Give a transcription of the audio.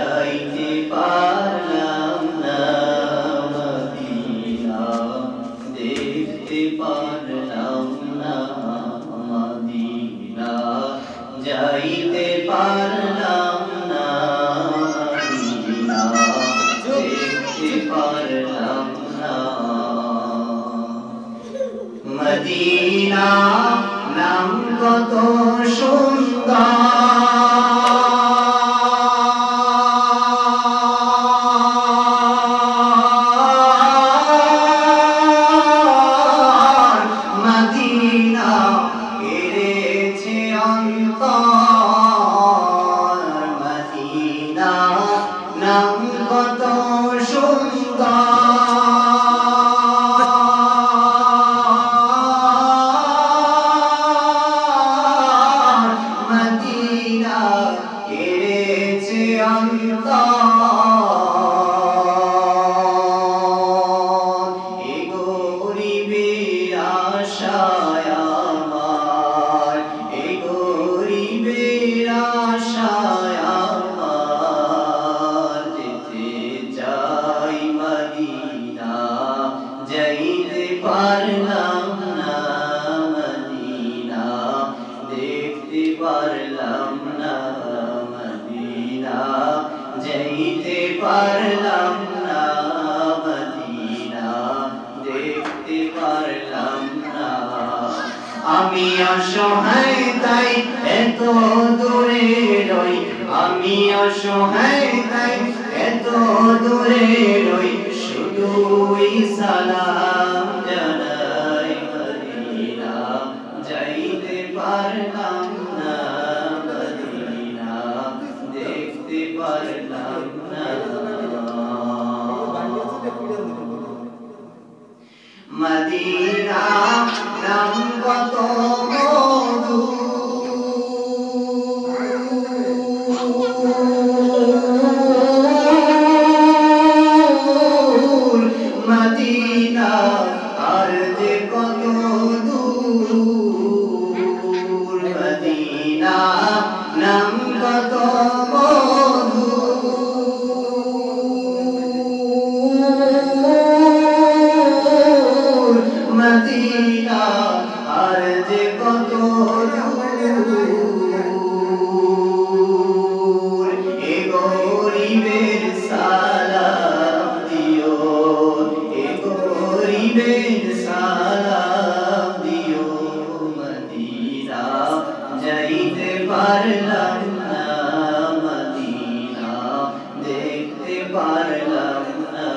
যাইতে পারলাম না মদিনা দেখতে পারলাম না মদিনা যাইতে পারলাম না মদিনা দেখতে পারলাম না মদিনা নাম কত সুন্দর মদিনা কেড়েছে অন্তর মদিনা নাম কত সুন্দর যাইতে পারলাম না মদিনা দেখতে পারলাম না মদিনা যাইতে পারলাম না মদিনা দেখতে পারলাম না আমি অসহায় তাই এত দূরে রই আমি অসহায় তাই এত দূরে রই শুধুই সালাম জানাই মদিনা যাইতে পারলাম না মদিনা দেখতে পারলাম না মদিনা নাম কত মধু মদিনা আর যে কত দূর মদিনা নাম কত মধু মদিনা আর যে কত দূর এ গরিবের সালাম দিও এ গরিবের সালাম দিও মদিনা যাইতে পারলাম না মদিনা দেখতে পারলাম না